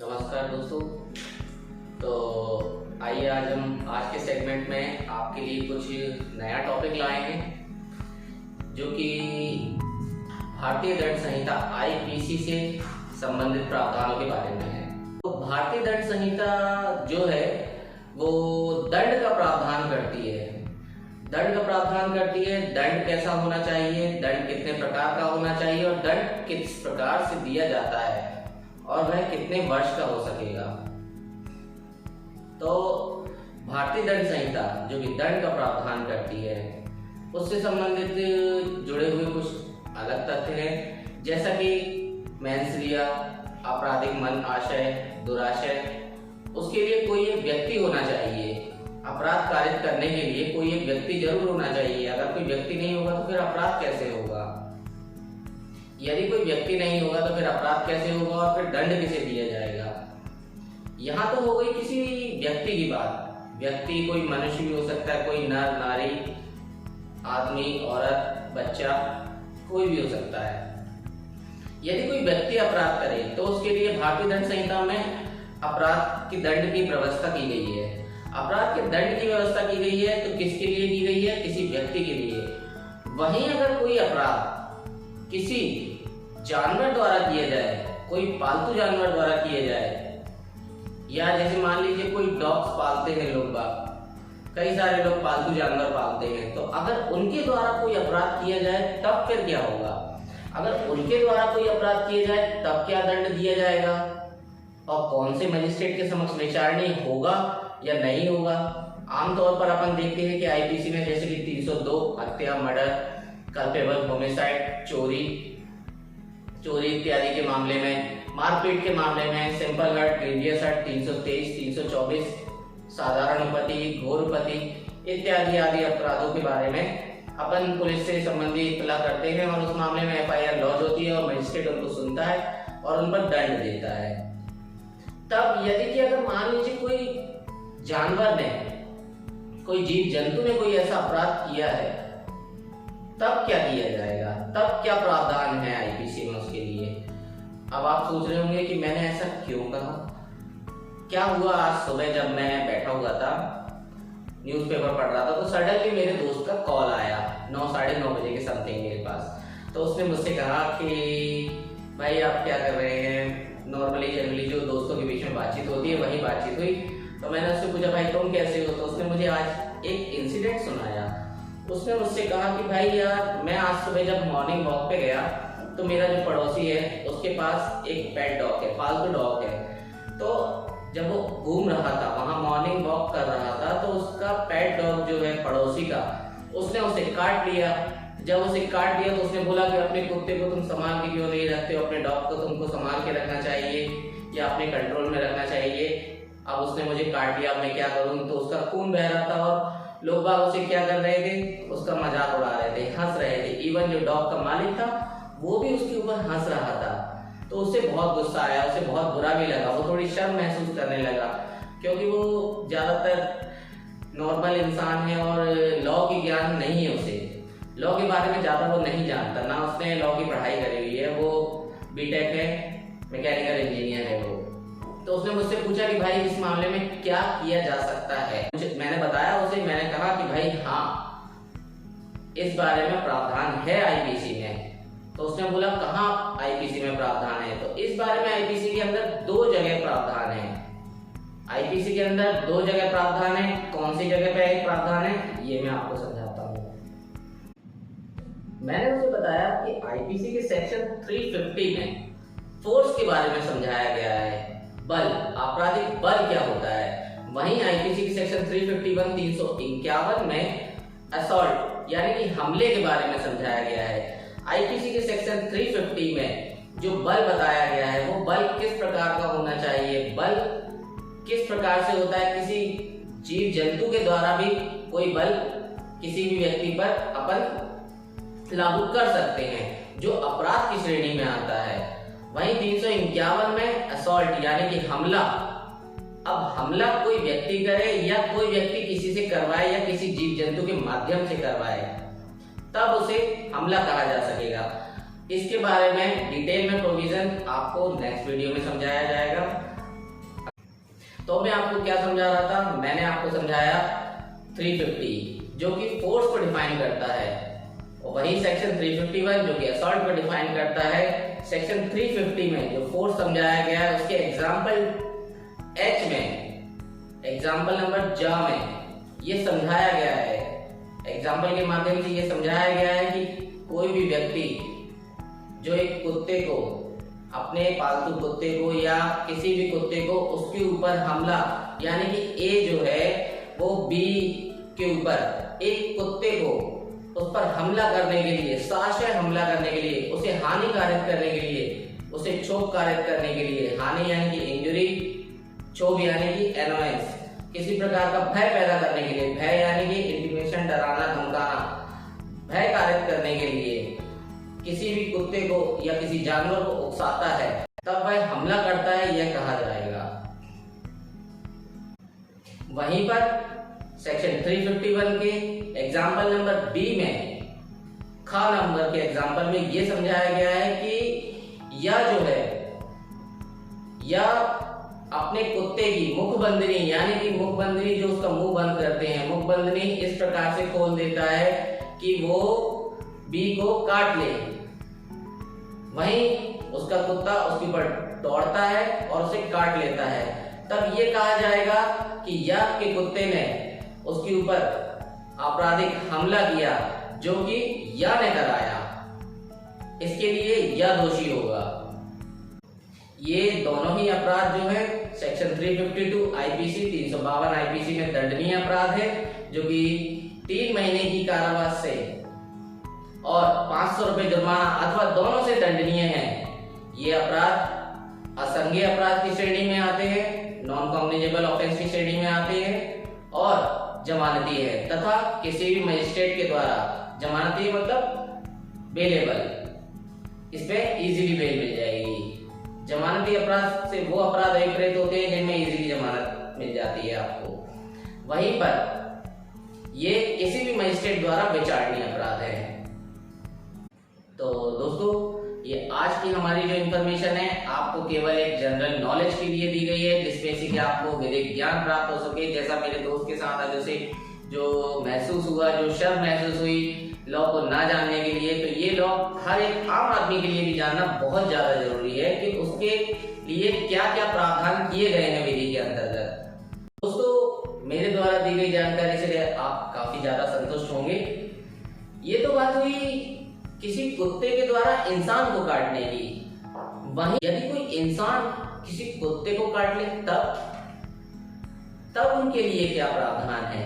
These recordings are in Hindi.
नमस्कार दोस्तों। तो आइए आज के सेगमेंट में आपके लिए कुछ नया टॉपिक लाए हैं जो कि भारतीय दंड संहिता आईपीसी से संबंधित प्रावधानों के बारे में है। तो भारतीय दंड संहिता जो है वो दंड का प्रावधान करती है। दंड कैसा होना चाहिए, दंड कितने प्रकार का होना चाहिए और दंड किस प्रकार से दिया जाता है और वह कितने वर्ष का हो सकेगा। तो भारतीय दंड संहिता जो कि दंड का प्रावधान करती है उससे संबंधित जुड़े हुए कुछ अलग तथ्य हैं, जैसा कि मेंसरिया, आपराधिक मन आशय, दुराशय। उसके लिए कोई एक व्यक्ति होना चाहिए। अपराध कारित करने के लिए कोई एक व्यक्ति जरूर होना चाहिए। अगर कोई व्यक्ति नहीं होगा तो फिर अपराध कैसे होगा? यदि कोई व्यक्ति नहीं होगा तो फिर अपराध कैसे होगा और फिर दंड किसे दिया जाएगा? यहाँ तो हो गई किसी व्यक्ति की बात। व्यक्ति कोई मनुष्य भी हो सकता है, कोई नर नारी, आदमी, औरत, बच्चा, कोई भी हो सकता है। यदि कोई व्यक्ति अपराध करे तो उसके लिए भारतीय दंड संहिता में अपराध की दंड की व्यवस्था की गई है। अपराध के दंड की व्यवस्था की गई है तो किसके लिए की गई है? किसी व्यक्ति के लिए। वहीं अगर कोई अपराध किसी जानवर द्वारा किया जाए, कोई पालतू जानवर द्वारा किया जाए, या जैसे मान लीजिए कोई डॉग्स पालते हैं लोग बाग, कई सारे लोग पालतू जानवर पालते हैं, तो अगर उनके द्वारा कोई अपराध किया जाए तब फिर क्या होगा? अगर उनके द्वारा कोई अपराध किया जाए तब क्या दंड दिया जाएगा और कौन से मजिस्ट्रेट के समक्ष विचारणीय होगा या नहीं होगा? आमतौर पर अपन देखते हैं कि आईपीसी में जैसे कि 302 हत्या, मर्डर, कल्पेबल, होमिसाइड, चोरी इत्यादि के मामले में, मारपीट के मामले में, सिंपल हर्ट, ग्रीवियस हर्ट, 323, 324, साधारण उपपत्ति, घोर उपपत्ति इत्यादि आदि अपराधों के बारे में अपन पुलिस से संबंधी इत्तला करते हैं और उस मामले में एफआईआर लॉन्च होती है और मजिस्ट्रेट उनको सुनता है और उन पर दंड देता है। तब यदि कि अगर मान लीजिए कोई जानवर ने, कोई जीव जंतु ने कोई ऐसा अपराध किया है, तब क्या किया जाएगा? तब क्या प्रावधान है आईपीसी में उसके लिए? अब आप सोच रहे होंगे कि मैंने ऐसा क्यों कहा। क्या हुआ, आज सुबह जब मैं बैठा हुआ था, न्यूज़पेपर पढ़ रहा था, तो सडनली मेरे दोस्त का कॉल आया 9, साढ़े 9 बजे के समथिंग मेरे पास। तो उसने मुझसे कहा कि भाई आप क्या कर रहे हैं? नॉर्मली जनरली जो दोस्तों के बीच में बातचीत होती है वही बातचीत हुई। तो मैंने उससे पूछा भाई तुम कैसे हो? तो उसने मुझे आज एक इंसिडेंट सुनाया। उसने मुझसे कहा कि भाई यार, मैं आज सुबह जब मॉर्निंग वॉक पे गया तो मेरा जो पड़ोसी है उसके पास एक पेट डॉग है, पालतू डॉग है। तो जब वो घूम रहा था, वहां मॉर्निंग वॉक कर रहा था, तो उसका पेट डॉग जो है पड़ोसी का, उसने उसे काट लिया। जब उसे काट दिया तो उसने बोला कि अपने कुत्ते को तुम संभाल के क्यों नहीं रखते हो? अपने डॉग को तुमको संभाल के रखना चाहिए या अपने कंट्रोल में रखना चाहिए। अब उसने मुझे काट दिया, अब मैं क्या करूं? तो उसका खून बह रहा था और लोग बाग उसे क्या कर रहे थे? उसका मजाक उड़ा रहे थे, हंस रहे थे। इवन जो डॉग का मालिक था वो भी उसके ऊपर हंस रहा था। तो उसे बहुत गुस्सा आया, उसे बहुत बुरा भी लगा, वो थोड़ी शर्म महसूस करने लगा, क्योंकि वो ज्यादातर नॉर्मल इंसान है और लॉ की ज्ञान नहीं है, उसे लॉ के बारे में ज्यादा वो नहीं जानता, ना उसने लॉ की पढ़ाई करी हुई है। वो बीटेक है, मैकेनिकल इंजीनियर है वो। तो उसने मुझसे पूछा कि भाई इस मामले में क्या किया जा सकता है? मैंने बताया उसे, मैंने कहा कि भाई हाँ, इस बारे में प्रावधान है आईपीसी में। तो उसने बोला कहाँ आईपीसी में प्रावधान है? तो इस बारे में आईपीसी के अंदर 2 जगह प्रावधान है। आईपीसी के अंदर 2 जगह प्रावधान है। कौन सी जगह पे एक प्रावधान है ये मैं आपको समझाता हूँ। मैंने उसे बताया कि आईपीसी के सेक्शन 350 में फोर्स के बारे में समझाया गया है, बल, आपराधिक बल क्या होता है। वहीं आईपीसी के सेक्शन 351, 351 में असॉल्ट यानी कि हमले के बारे में समझाया गया है। आईपीसी के सेक्शन 350 में जो बल बताया गया है वो बल किस प्रकार का होना चाहिए, बल किस प्रकार से होता है। किसी जीव जंतु के द्वारा भी कोई बल किसी भी व्यक्ति पर अपन लागू कर सकते हैं, जो अपराध की श्रेणी में आता है। वहीं 351 में असॉल्ट यानी कि हमला। अब हमला कोई व्यक्ति करे या कोई व्यक्ति किसी से करवाए या किसी जीव जंतु के माध्यम से करवाए, तब उसे हमला कहा जा सकेगा। इसके बारे में डिटेल में प्रोविजन आपको नेक्स्ट वीडियो में समझाया जाएगा। तो मैं आपको क्या समझा रहा था, मैंने आपको समझाया 350 जो कि फोर्स को डिफाइन करता है, और वही सेक्शन 351 जो कि असॉल्ट को डिफाइन करता है। सेक्शन 350 में जो फोर्स समझाया गया है उसके एग्जाम्पल H में, एग्जाम्पल नंबर J में ये समझाया गया है, एग्जाम्पल के माध्यम से ये समझाया गया है कि कोई भी व्यक्ति जो एक कुत्ते को, अपने पालतू कुत्ते को या किसी भी कुत्ते को उसके ऊपर हमला, यानी कि A जो है वो B के ऊपर एक कुत्ते को उस पर हमला करने के लिए, साजिश हमला करने के लिए, उसे हानि कारित करने के लिए, उसे क्षोभ कारित करने के लिए, हानि यानी कि इंजरी, क्षोभ यानी कि एनोयंस, किसी प्रकार का भय पैदा करने के लिए, भय यानी कि इंटिमिडेशन, डराना धमकाना, भय कारित करने के लिए किसी भी कुत्ते को या किसी जानवर को उकसाता है, तब वह हमला करता है, यह कहा जाएगा। वहीं पर सेक्शन 351 के एग्जाम्पल नंबर बी में, ख नंबर के एग्जाम्पल में यह समझाया गया है कि यह जो है, यह अपने कुत्ते की मुखबंदनी, यानी कि मुखबंदनी जो उसका मुंह बंद करते हैं, मुखबंदनी इस प्रकार से खोल देता है कि वो बी को काट ले। वहीं उसका कुत्ता उसके ऊपर दौड़ता है और उसे काट लेता है, तब ये कहा जाएगा कि यह के कुत्ते ने उसके ऊपर आपराधिक हमला किया जो कि यह ने कराया, इसके लिए यह दोषी होगा। ये दोनों ही अपराध जो है सेक्शन 352 आईपीसी, 352 आईपीसी में दंडनीय अपराध है, जो कि 3 महीने की कारावास से और 500 रुपए जुर्माना अथवा दोनों से दंडनीय है। ये अपराध असंज्ञेय अपराध की श्रेणी में आते हैं, नॉन कॉग्निजेबल ऑफेंस की श्रेणी में आते हैं और जमानती है, तथा किसी भी मजिस्ट्रेट के द्वारा, जमानती मतलब बेलेबल, इस पे इजीली बेल मिल जाएगी। जमानती अपराध से वो अपराध अभिप्रेत होते हैं जिनमें इजीली जमानत मिल जाती है आपको। वहीं पर ये किसी भी मजिस्ट्रेट द्वारा विचारणीय अपराध है। तो दोस्तों, ये आज की हमारी जो इन्फॉर्मेशन है आपको केवल एक जनरल नॉलेज के लिए दी गई है, जिसमें से कि आपको विधिक ज्ञान प्राप्त हो सके। जैसा मेरे दोस्त के साथ आज उसे जो महसूस हुआ, जो शर्म महसूस हुई लॉ को ना जानने के लिए, तो ये लॉ हर एक आम आदमी के लिए भी जानना बहुत ज्यादा जरूरी है कि उसके लिए क्या क्या प्रावधान किए गए हैं विधि के अंतर्गत। दोस्तों, मेरे द्वारा दी गई जानकारी से आप काफी ज्यादा संतुष्ट होंगे। ये तो बात हुई किसी कुत्ते के द्वारा इंसान को काटने की। वहीं यदि कोई इंसान किसी कुत्ते को काट ले तब उनके लिए क्या प्रावधान है,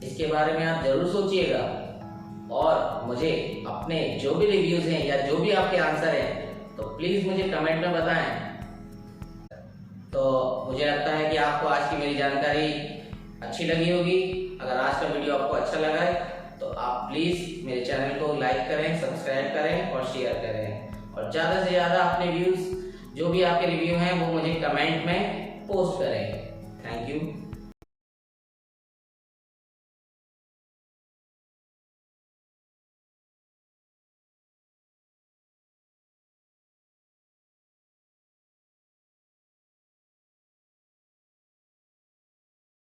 इसके बारे में आप जरूर सोचिएगा और मुझे अपने जो भी रिव्यूज हैं या जो भी आपके आंसर हैं तो प्लीज मुझे कमेंट में बताएं। तो मुझे लगता है कि आपको आज की मेरी जानकारी अच्छी लगी होगी। अगर आज का वीडियो आपको अच्छा लगा है तो आप प्लीज मेरे चैनल को लाइक करें, सब्सक्राइब करें और शेयर करें, और ज्यादा से ज्यादा अपने व्यूज, जो भी आपके रिव्यू हैं वो मुझे कमेंट में पोस्ट करें। Thank you.